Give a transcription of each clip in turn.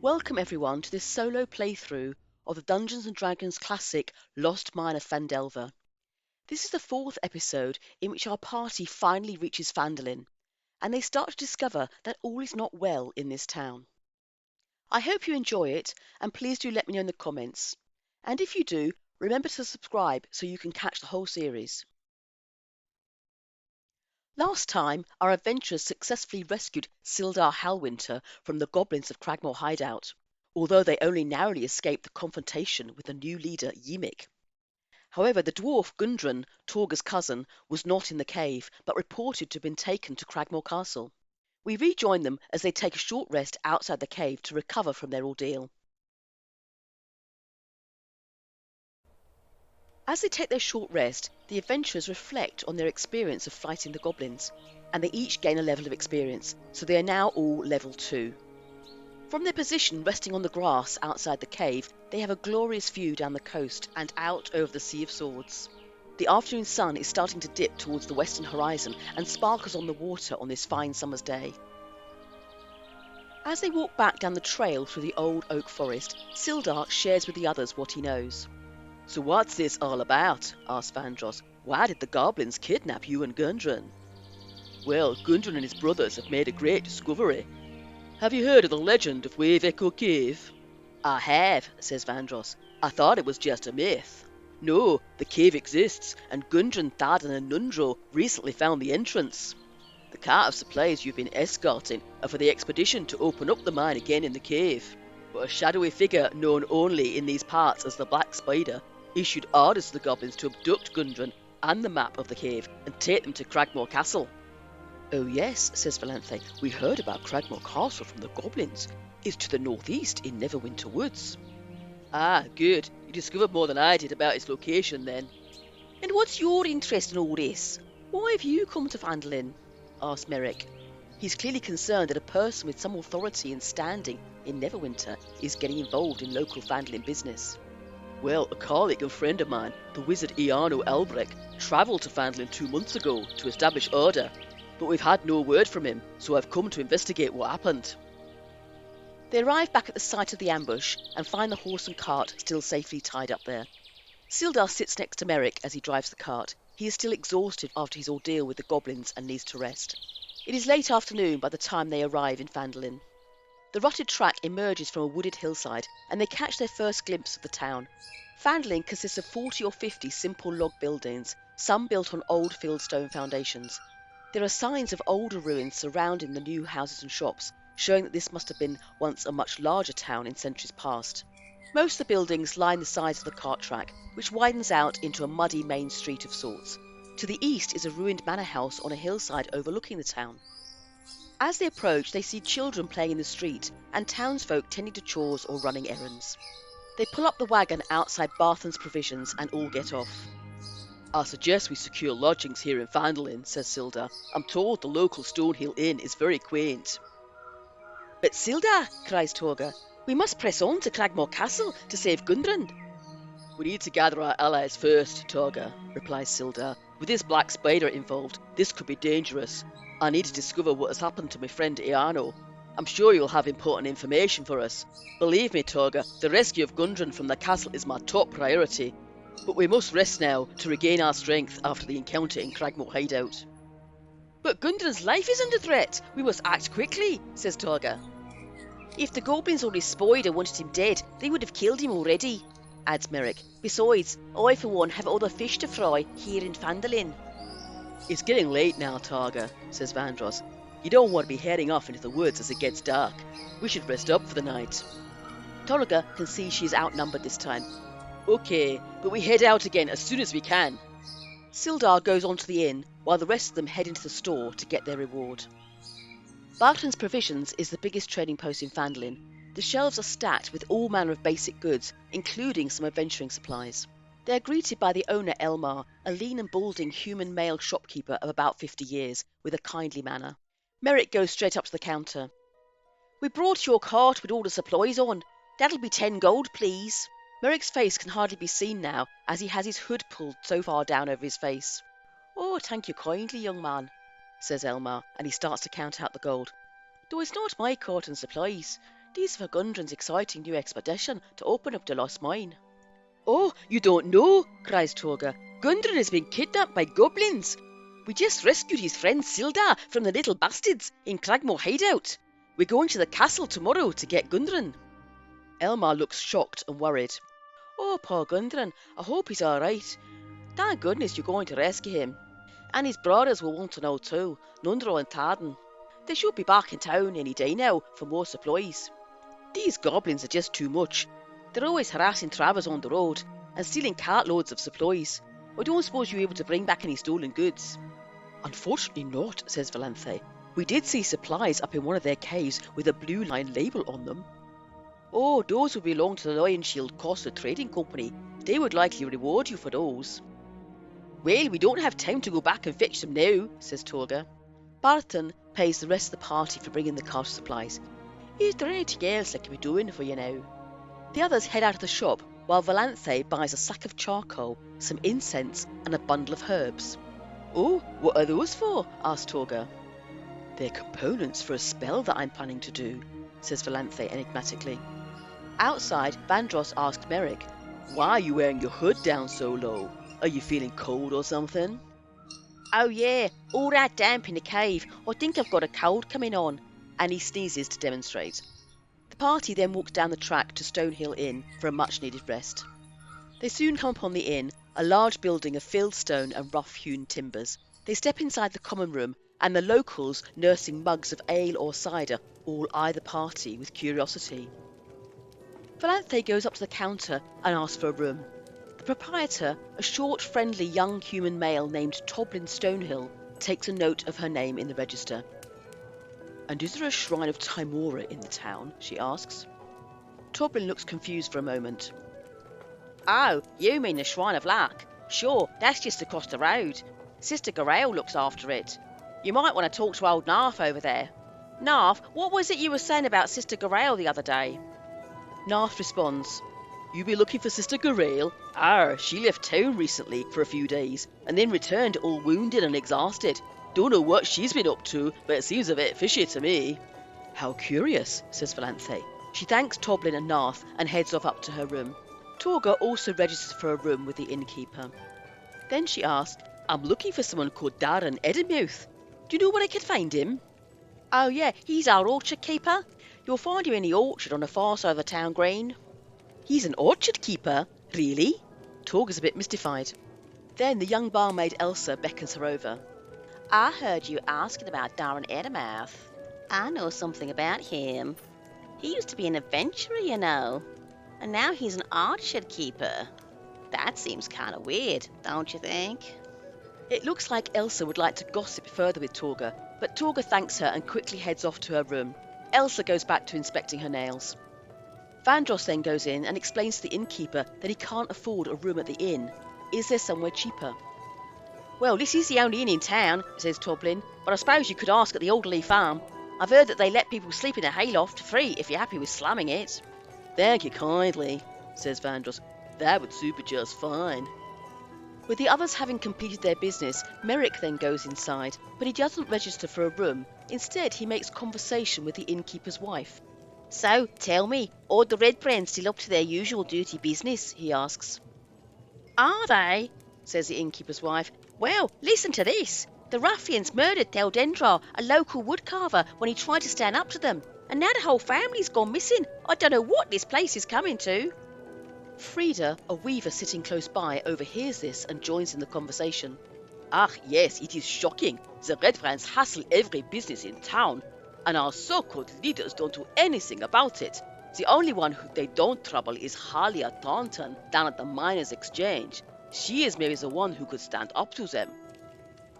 Welcome everyone to this solo playthrough of the Dungeons & Dragons classic Lost Mine of Phandelver. This is the fourth episode in which our party finally reaches Phandalin, and they start to discover that all is not well in this town. I hope you enjoy it, and please do let me know in the comments. And if you do, remember to subscribe so you can catch the whole series. Last time, our adventurers successfully rescued Sildar Halwinter from the goblins of Cragmore Hideout, although they only narrowly escaped the confrontation with the new leader, Ymik. However, the dwarf Gundren, Torga's cousin, was not in the cave, but reported to have been taken to Cragmore Castle. We rejoin them as they take a short rest outside the cave to recover from their ordeal. As they take their short rest, the adventurers reflect on their experience of fighting the goblins, and they each gain a level of experience, so they are now all level 2. From their position resting on the grass outside the cave, they have a glorious view down the coast and out over the Sea of Swords. The afternoon sun is starting to dip towards the western horizon and sparkles on the water on this fine summer's day. As they walk back down the trail through the old oak forest, Sildar shares with the others what he knows. "So what's this all about?" asked Vandross. "Why did the goblins kidnap you and Gundren?" "Well, Gundren and his brothers have made a great discovery. Have you heard of the legend of Wave Echo Cave?" "I have," says Vandross. "I thought it was just a myth." "No, the cave exists, and Gundren, Thaden and Nundro recently found the entrance. The cart of supplies you've been escorting are for the expedition to open up the mine again in the cave. But a shadowy figure known only in these parts as the Black Spider issued orders to the goblins to abduct Gundren and the map of the cave and take them to Cragmore Castle." "Oh yes," says Valenthe, "we heard about Cragmore Castle from the goblins. It's to the northeast in Neverwinter Woods." "Ah, good. You discovered more than I did about its location then." "And what's your interest in all this? Why have you come to Phandalin?" asked Merrick. He's clearly concerned that a person with some authority and standing in Neverwinter is getting involved in local Phandalin business. "Well, a colleague and friend of mine, the wizard Iarno Elbrek, travelled to Phandalin 2 months ago to establish order, but we've had no word from him, so I've come to investigate what happened." They arrive back at the site of the ambush and find the horse and cart still safely tied up there. Sildar sits next to Merrick as he drives the cart. He is still exhausted after his ordeal with the goblins and needs to rest. It is late afternoon by the time they arrive in Phandalin. The rutted track emerges from a wooded hillside, and they catch their first glimpse of the town. Phandalin consists of 40 or 50 simple log buildings, some built on old fieldstone foundations. There are signs of older ruins surrounding the new houses and shops, showing that this must have been once a much larger town in centuries past. Most of the buildings line the sides of the cart track, which widens out into a muddy main street of sorts. To the east is a ruined manor house on a hillside overlooking the town. As they approach, they see children playing in the street and townsfolk tending to chores or running errands. They pull up the wagon outside Barthen's Provisions and all get off. "I suggest we secure lodgings here in Phandalin," says Sildar. "I'm told the local Stonehill Inn is very quaint." "But Sildar," cries Torga, "we must press on to Cragmore Castle to save Gundren." "We need to gather our allies first, Torga," replies Sildar. "With this Black Spider involved, this could be dangerous. I need to discover what has happened to my friend Iarno. I'm sure you'll have important information for us. Believe me, Torga, the rescue of Gundren from the castle is my top priority. But we must rest now to regain our strength after the encounter in Cragmore Hideout." "But Gundren's life is under threat. We must act quickly," says Torga. "If the goblins or his spider wanted him dead, they would have killed him already," adds Merrick. "Besides, I for one have other fish to fry here in Phandalin." "It's getting late now, Torga," says Vandross. "You don't want to be heading off into the woods as it gets dark. We should rest up for the night." Torga can see she is outnumbered this time. "Okay, but we head out again as soon as we can." Sildar goes on to the inn, while the rest of them head into the store to get their reward. Barthen's Provisions is the biggest trading post in Phandalin. The shelves are stacked with all manner of basic goods, including some adventuring supplies. They are greeted by the owner Elmar, a lean and balding human male shopkeeper of about 50 years, with a kindly manner. Merrick goes straight up to the counter. "We brought your cart with all the supplies on. That'll be 10 gold, please." Merrick's face can hardly be seen now, as he has his hood pulled so far down over his face. "Oh, thank you kindly, young man," says Elmar, and he starts to count out the gold. "Though it's not my cart and supplies. These for Gundren's exciting new expedition to open up the Lost Mine. Oh, you don't know, cries Torga. Gundren has been kidnapped by goblins. We just rescued his friend Sildar from the little bastards in Cragmore hideout. We're going to the castle tomorrow to get Gundren. Elmar looks shocked and worried. Oh, poor Gundren, I hope he's all right. Thank goodness you're going to rescue him. And his brothers will want to know too, Nundro and Tarden. They should be back in town any day now for more supplies. These goblins are just too much. They're always harassing travellers on the road and stealing cartloads of supplies. I don't suppose you're able to bring back any stolen goods. Unfortunately not, says Valanthe. We did see supplies up in one of their caves with a blue line label on them. Oh, those would belong to the Lion Shield Costa Trading Company. They would likely reward you for those. Well, we don't have time to go back and fetch them now, says Torga. Barton pays the rest of the party for bringing the cart supplies. Is there anything else I can be doing for you now? The others head out of the shop while Valanthe buys a sack of charcoal, some incense and a bundle of herbs. Oh, what are those for? asks Torga. They're components for a spell that I'm planning to do, says Valanthe enigmatically. Outside, Vandross asked Merrick, why are you wearing your hood down so low? Are you feeling cold or something? Oh yeah, all that damp in the cave. I think I've got a cold coming on. And he sneezes to demonstrate. The party then walks down the track to Stonehill Inn for a much-needed rest. They soon come upon the inn, a large building of filled stone and rough-hewn timbers. They step inside the common room, and the locals, nursing mugs of ale or cider, all eye the party with curiosity. Valanthe goes up to the counter and asks for a room. The proprietor, a short, friendly young human male named Toblin Stonehill, takes a note of her name in the register. And is there a shrine of Timora in the town? She asks. Toblin looks confused for a moment. Oh, you mean the Shrine of Luck? Sure, that's just across the road. Sister Garael looks after it. You might want to talk to old Narf over there. Narf, what was it you were saying about Sister Garael the other day? Narf responds, You be looking for Sister Garael? She left town recently for a few days, and then returned all wounded and exhausted. Don't know what she's been up to, but it seems a bit fishy to me. How curious, says Valanthe. She thanks Toblin and Narth and heads off up to her room. Torga also registers for a room with the innkeeper. Then she asks, I'm looking for someone called Darren Edenmouth. Do you know where I could find him? Oh yeah, he's our orchard keeper. You'll find him in the orchard on the far side of the town green. He's an orchard keeper? Really? Torga's a bit mystified. Then the young barmaid Elsa beckons her over. I heard you asking about Darren Edenmouth. I know something about him. He used to be an adventurer, you know. And now he's an orchard keeper. That seems kind of weird, don't you think? It looks like Elsa would like to gossip further with Torga, but Torga thanks her and quickly heads off to her room. Elsa goes back to inspecting her nails. Vandross then goes in and explains to the innkeeper that he can't afford a room at the inn. Is there somewhere cheaper? Well, this is the only inn in town, says Toblin, but I suppose you could ask at the Alderley farm. I've heard that they let people sleep in a hayloft free if you're happy with slamming it. Thank you kindly, says Vandross. That would suit me just fine. With the others having completed their business, Merrick then goes inside, but he doesn't register for a room. Instead, he makes conversation with the innkeeper's wife. So, tell me, are the Red Brands still up to their usual dirty business? He asks. Are they? Says the innkeeper's wife. Well, listen to this. The ruffians murdered Theldendra, a local woodcarver, when he tried to stand up to them. And now the whole family's gone missing. I don't know what this place is coming to. Frida, a weaver sitting close by, overhears this and joins in the conversation. Ah, yes, it is shocking. The Red Brands hassle every business in town, and our so-called leaders don't do anything about it. The only one who they don't trouble is Halia Thornton down at the Miners' Exchange. She is maybe the one who could stand up to them.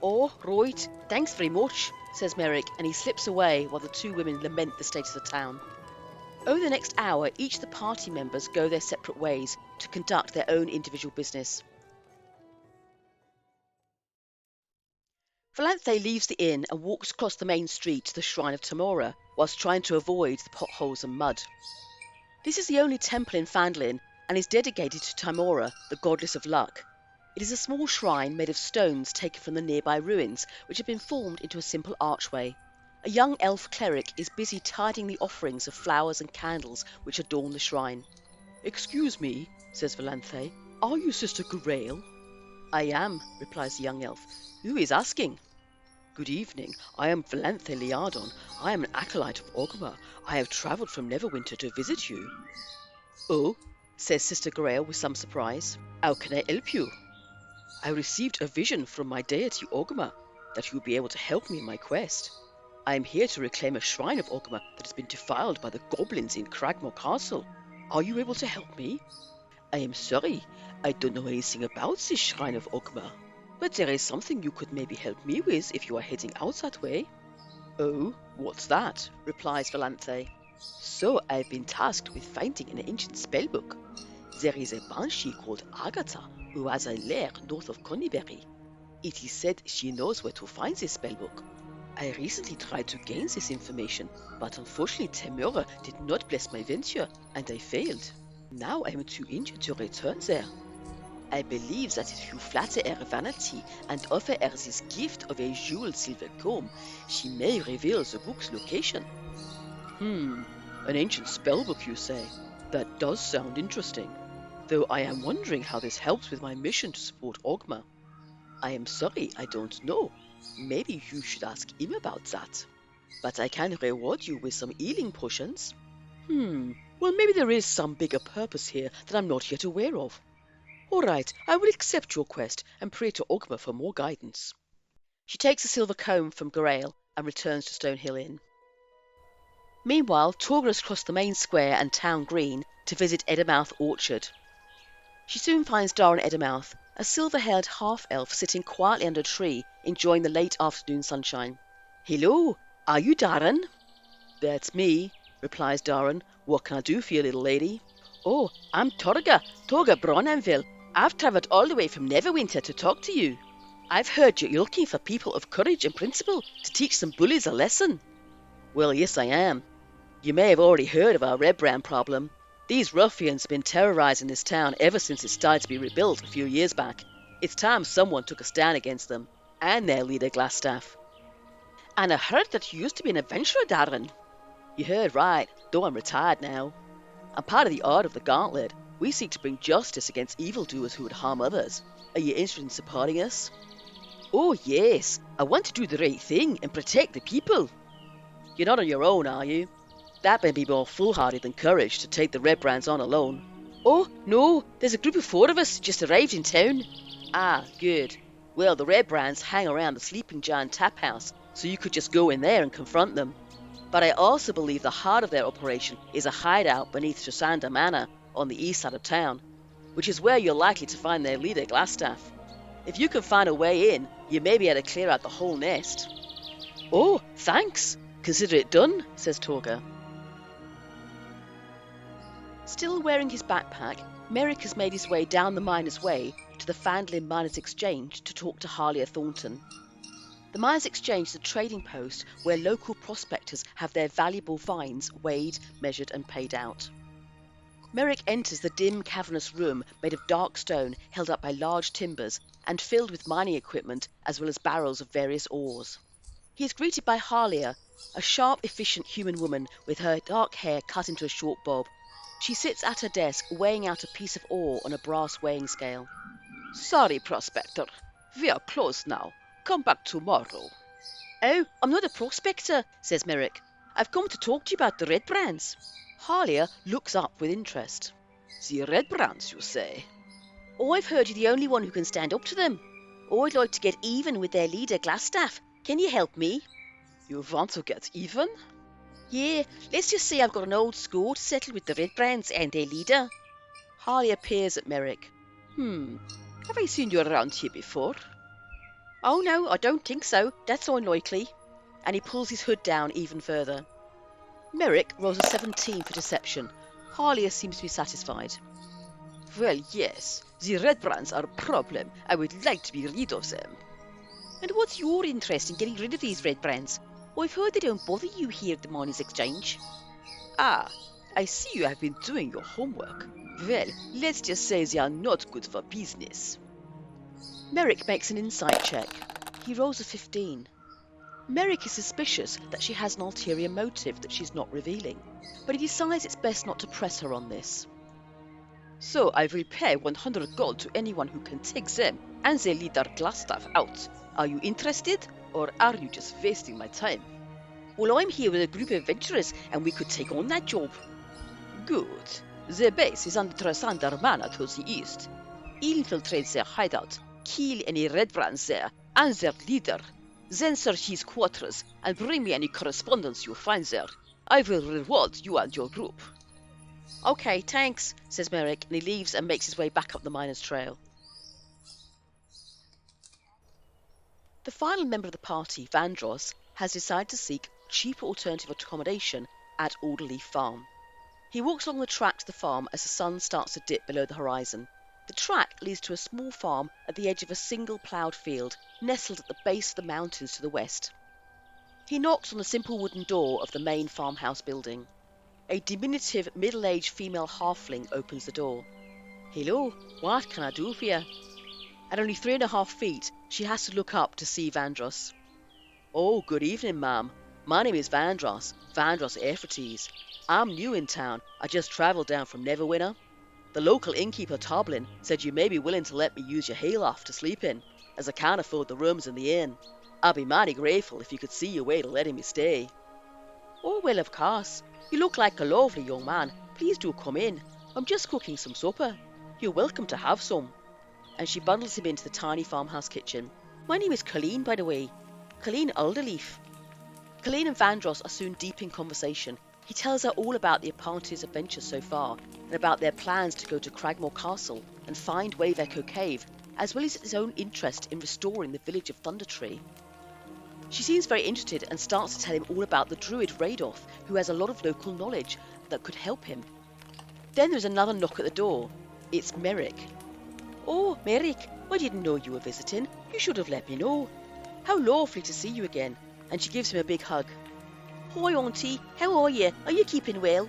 Oh, right, thanks very much, says Merrick, and he slips away while the two women lament the state of the town. Over the next hour, each of the party members go their separate ways to conduct their own individual business. Valanthe leaves the inn and walks across the main street to the Shrine of Timora, whilst trying to avoid the potholes and mud. This is the only temple in Phandalin and is dedicated to Timora, the goddess of luck. It is a small shrine made of stones taken from the nearby ruins, which have been formed into a simple archway. A young elf cleric is busy tidying the offerings of flowers and candles which adorn the shrine. "Excuse me," says Valanthe, "are you Sister Grail?" "I am," replies the young elf. "Who is asking?" "Good evening. I am Valanthe Liardon. I am an acolyte of Ogma. I have travelled from Neverwinter to visit you." "Oh," says Sister Grail with some surprise. "How can I help you?" "I received a vision from my deity Ogma that you would be able to help me in my quest. I am here to reclaim a shrine of Ogma that has been defiled by the goblins in Cragmore Castle. Are you able to help me?" "I am sorry, I don't know anything about this shrine of Ogma, but there is something you could maybe help me with if you are heading out that way." "Oh, what's that?" replies Valanthe. "So I've been tasked with finding an ancient spellbook. There is a banshee called Agatha who has a lair north of Conyberry. It is said she knows where to find this spellbook. I recently tried to gain this information, but unfortunately Temura did not bless my venture, and I failed. Now I am too injured to return there. I believe that if you flatter her vanity and offer her this gift of a jeweled silver comb, she may reveal the book's location." An ancient spellbook, you say? That does sound interesting, though I am wondering how this helps with my mission to support Ogma. I am sorry, I don't know. Maybe you should ask him about that. But I can reward you with some healing potions. Well, maybe there is some bigger purpose here that I'm not yet aware of. All right, I will accept your quest and pray to Ogma for more guidance. She takes a silver comb from Grail and returns to Stonehill Inn. Meanwhile, Torga has crossed the main square and town green to visit Edamouth Orchard. She soon finds Darren Edamouth, a silver-haired half-elf sitting quietly under a tree, enjoying the late afternoon sunshine. "Hello, are you Darren?" "That's me," replies Darren. "What can I do for you, little lady?" "Oh, I'm Torga Bronanville. I've travelled all the way from Neverwinter to talk to you. I've heard you're looking for people of courage and principle to teach some bullies a lesson." "Well, yes, I am. You may have already heard of our red-brown problem. These ruffians have been terrorising this town ever since it started to be rebuilt a few years back. It's time someone took a stand against them, and their leader Glassstaff." "And I heard that you used to be an adventurer, Darren." "You heard right, though I'm retired now. I'm part of the Order of the Gauntlet. We seek to bring justice against evildoers who would harm others. Are you interested in supporting us?" "Oh, yes. I want to do the right thing and protect the people." "You're not on your own, are you? That may be more foolhardy than courage to take the Red Brands on alone." "Oh, no, there's a group of 4 of us just arrived in town." "Ah, good. Well, the Red Brands hang around the Sleeping Giant Tap House, so you could just go in there and confront them. But I also believe the heart of their operation is a hideout beneath Shasanda Manor on the east side of town, which is where you're likely to find their leader, Glassstaff. If you can find a way in, you may be able to clear out the whole nest." "Oh, thanks. Consider it done," says Torga. Still wearing his backpack, Merrick has made his way down the Miners' Way to the Phandalin Miners' Exchange to talk to Harlia Thornton. The Miners' Exchange is a trading post where local prospectors have their valuable finds weighed, measured and paid out. Merrick enters the dim, cavernous room made of dark stone held up by large timbers and filled with mining equipment as well as barrels of various ores. He is greeted by Harlia, a sharp, efficient human woman with her dark hair cut into a short bob. She sits at her desk weighing out a piece of ore on a brass weighing scale. "Sorry, prospector. We are closed now. Come back tomorrow." "Oh, I'm not a prospector," says Merrick. "I've come to talk to you about the Red Brands." Harlia looks up with interest. "The Red Brands, you say?" "Oh, I've heard you're the only one who can stand up to them. Oh, I'd like to get even with their leader, Glassstaff. Can you help me?" "You want to get even?" "Yeah, let's just say I've got an old score to settle with the Red Brands and their leader." Harlia peers at Merrick. Have I seen you around here before?" "Oh no, I don't think so. That's unlikely." And he pulls his hood down even further. Merrick rolls a 17 for deception. Harlia seems to be satisfied. "Well, yes, the Red Brands are a problem. I would like to be rid of them." "And what's your interest in getting rid of these Red Brands? I've heard they don't bother you here at the Miners' Exchange." "Ah, I see you have been doing your homework. Well, let's just say they are not good for business." Merrick makes an insight check. He rolls a 15. Merrick is suspicious that she has an ulterior motive that she's not revealing, but he decides it's best not to press her on this. So I will pay 100 gold to anyone who can take them and their leader Glastaff out. Are you interested, or are you just wasting my time? Well, I'm here with a group of adventurers, and we could take on that job. Good. The base is under Trasander Manor to the east. Infiltrate their hideout, kill any red brands there, and their leader. Then search his quarters, and bring me any correspondence you find there. I will reward you and your group. Okay, thanks, says Merrick, and he leaves and makes his way back up the miner's trail. The final member of the party, Vandross, has decided to seek cheaper alternative accommodation at Alderleaf Farm. He walks along the track to the farm as the sun starts to dip below the horizon. The track leads to a small farm at the edge of a single ploughed field, nestled at the base of the mountains to the west. He knocks on the simple wooden door of the main farmhouse building. A diminutive, middle-aged female halfling opens the door. Hello, what can I do for you? At only 3.5 feet, she has to look up to see Vandross. Oh, good evening, ma'am. My name is Vandross Efrites. I'm new in town. I just travelled down from Neverwinter. The local innkeeper, Toblin, said you may be willing to let me use your hayloft to sleep in, as I can't afford the rooms in the inn. I'd be mighty grateful if you could see your way to letting me stay. Oh, well, of course. You look like a lovely young man. Please do come in. I'm just cooking some supper. You're welcome to have some. And she bundles him into the tiny farmhouse kitchen. My name is Colleen, by the way. Colleen Alderleaf. Colleen and Vandross are soon deep in conversation. He tells her all about the party's adventures so far, and about their plans to go to Cragmore Castle and find Wave Echo Cave, as well as his own interest in restoring the village of Thundertree. She seems very interested and starts to tell him all about the druid Radoth, who has a lot of local knowledge that could help him. Then there's another knock at the door. It's Merrick. Oh, Merrick, I didn't know you were visiting. You should have let me know. How lovely to see you again. And she gives him a big hug. Hi, Auntie. How are you? Are you keeping well?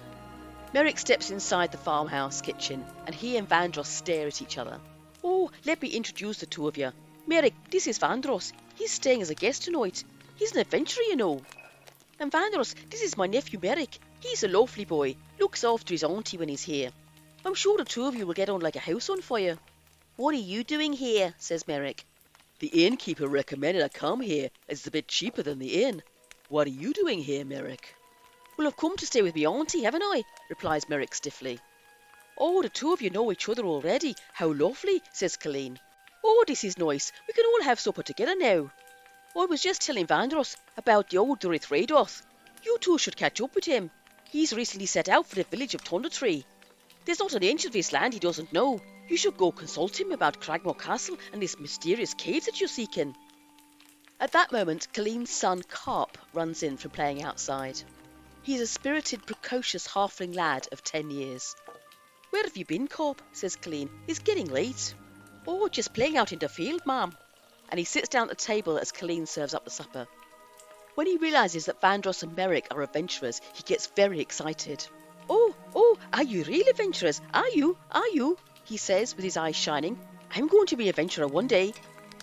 Merrick steps inside the farmhouse kitchen, and he and Vandross stare at each other. Oh, let me introduce the two of you. Merrick, this is Vandross. He's staying as a guest tonight. He's an adventurer, you know. And Vandross, this is my nephew Merrick. He's a lovely boy. Looks after his auntie when he's here. I'm sure the two of you will get on like a house on fire. What are you doing here? Says Merrick. The innkeeper recommended I come here as it's a bit cheaper than the inn. What are you doing here, Merrick? Well, I've come to stay with me auntie, haven't I? Replies Merrick stiffly. Oh, the two of you know each other already. How lovely, says Colleen. Oh, this is nice. We can all have supper together now. I was just telling Vandross about the old druid Radoth. You two should catch up with him. He's recently set out for the village of Thundertree. There's not an inch of this land he doesn't know. You should go consult him about Cragmore Castle and this mysterious cave that you're seeking. At that moment, Colleen's son Carp runs in from playing outside. He is a spirited, precocious halfling lad of 10 years. Where have you been, Carp? Says Colleen. It's getting late. Oh, just playing out in the field, ma'am. And he sits down at the table as Colleen serves up the supper. When he realises that Vandross and Merrick are adventurers, he gets very excited. Oh, are you real adventurers? Are you? He says with his eyes shining. I'm going to be an adventurer one day.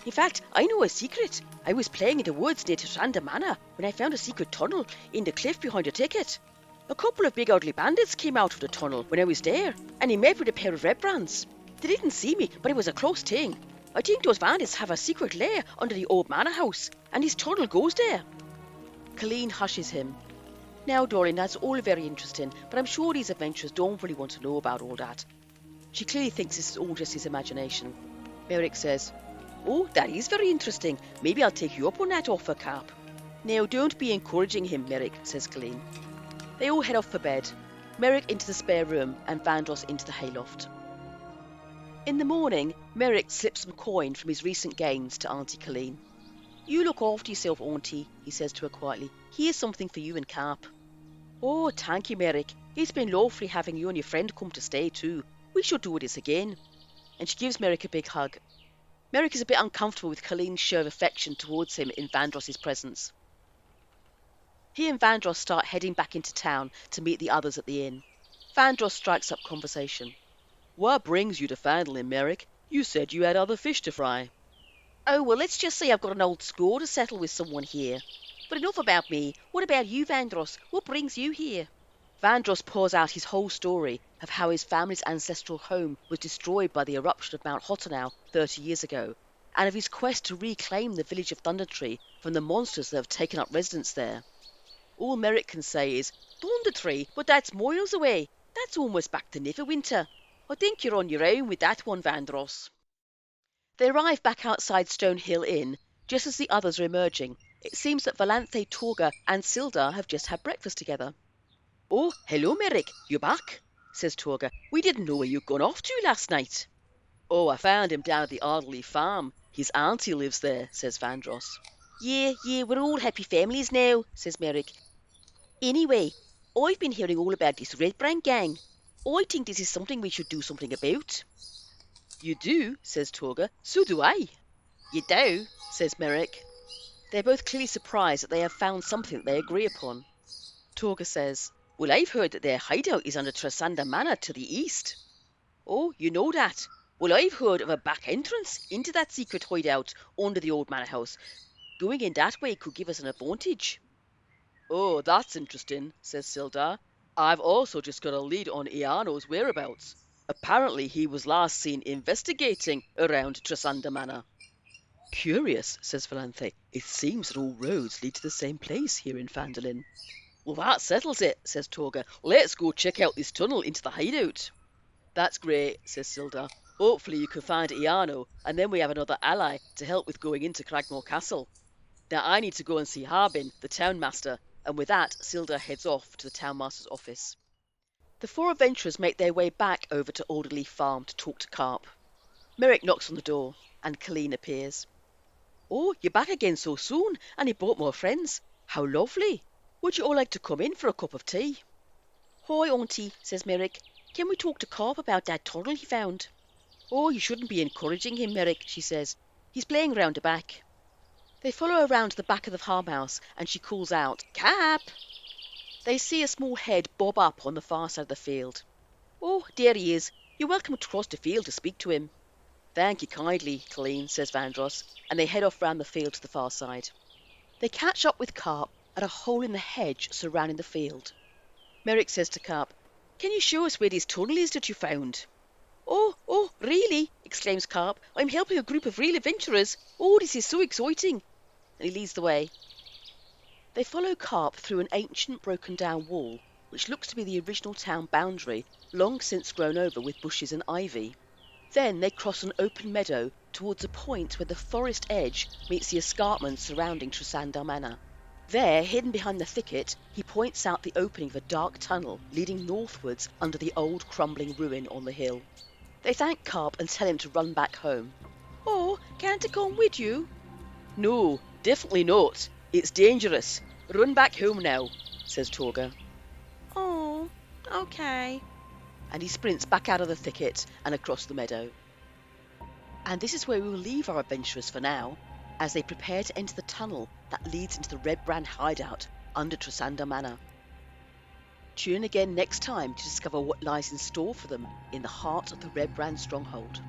In fact, I know a secret. I was playing in the woods near Trasander Manor when I found a secret tunnel in the cliff behind the thicket. A couple of big ugly bandits came out of the tunnel when I was there, and he met with a pair of red brands. They didn't see me, but it was a close thing. I think those bandits have a secret lair under the old manor house, and his tunnel goes there. Colleen hushes him. Now, darling, that's all very interesting, but I'm sure these adventurers don't really want to know about all that. She clearly thinks this is all just his imagination. Merrick says, Oh, that is very interesting. Maybe I'll take you up on that offer, Carp. Now, don't be encouraging him, Merrick, says Colleen. They all head off for bed. Merrick into the spare room and Vandross into the hayloft. In the morning, Merrick slips some coin from his recent gains to Auntie Colleen. You look after yourself, Auntie, he says to her quietly. Here's something for you and Carp. Oh, thank you, Merrick. It's been lovely having you and your friend come to stay too. We should do this again. And she gives Merrick a big hug. Merrick is a bit uncomfortable with Colleen's show of affection towards him in Vandross's presence. He and Vandross start heading back into town to meet the others at the inn. Vandross strikes up conversation. What brings you to Phandalin, Merrick? You said you had other fish to fry. Oh, well, let's just say I've got an old score to settle with someone here. But enough about me. What about you, Vandross? What brings you here? Vandross pours out his whole story of how his family's ancestral home was destroyed by the eruption of Mount Hotanau 30 years ago, and of his quest to reclaim the village of Thundertree from the monsters that have taken up residence there. All Merrick can say is, Thundertree, but that's miles away. That's almost back to Neverwinter. I think you're on your own with that one, Vandross. They arrive back outside Stonehill Inn just as the others are emerging. It seems that Valanthe, Torga, and Sildar have just had breakfast together. Oh, hello, Merrick. You back? Says Torga. We didn't know where you'd gone off to last night. Oh, I found him down at the Ardley farm. His auntie lives there, says Vandross. Yeah, we're all happy families now, says Merrick. Anyway, I've been hearing all about this Red Brand gang. I think this is something we should do something about. You do, says Torga. So do I. You do, says Merrick. They're both clearly surprised that they have found something that they agree upon. Torga says, Well, I've heard that their hideout is under Trasanda Manor to the east. Oh, you know that? Well, I've heard of a back entrance into that secret hideout under the old manor house. Going in that way could give us an advantage. Oh, that's interesting, says Sildar. I've also just got a lead on Iano's whereabouts. Apparently he was last seen investigating around Trasanda Manor. Curious, says Valanthe. It seems that all roads lead to the same place here in Phandalin. Well, that settles it, says Torga. Let's go check out this tunnel into the hideout. That's great, says Sildar. Hopefully you can find Iano, and then we have another ally to help with going into Cragmore Castle. Now I need to go and see Harbin, the townmaster, and with that, Sildar heads off to the townmaster's office. The four adventurers make their way back over to Alderleaf Farm to talk to Carp. Merrick knocks on the door, and Colleen appears. Oh, you're back again so soon, and you brought more friends. How lovely. Would you all like to come in for a cup of tea? Hi, Auntie, says Merrick. Can we talk to Carp about that tunnel he found? Oh, you shouldn't be encouraging him, Merrick, she says. He's playing round the back. They follow around to the back of the farmhouse, and she calls out, Cap! They see a small head bob up on the far side of the field. Oh, there he is. You're welcome to cross the field to speak to him. Thank you kindly, Colleen, says Vandross, and they head off round the field to the far side. They catch up with Carp at a hole in the hedge surrounding the field. Merrick says to Carp, Can you show us where this tunnel is that you found? Oh, really? Exclaims Carp. I'm helping a group of real adventurers. Oh, this is so exciting. And he leads the way. They follow Carp through an ancient broken-down wall, which looks to be the original town boundary, long since grown over with bushes and ivy. Then they cross an open meadow towards a point where the forest edge meets the escarpment surrounding Trasanda Manor. There, hidden behind the thicket, he points out the opening of a dark tunnel leading northwards under the old crumbling ruin on the hill. They thank Carp and tell him to run back home. Oh, can't I come with you? No, definitely not. It's dangerous. Run back home now, says Torga. Oh, okay. And he sprints back out of the thicket and across the meadow. And this is where we will leave our adventurers for now, as they prepare to enter the tunnel that leads into the Red Brand hideout under Trasanda Manor. Tune in again next time to discover what lies in store for them in the heart of the Red Brand stronghold.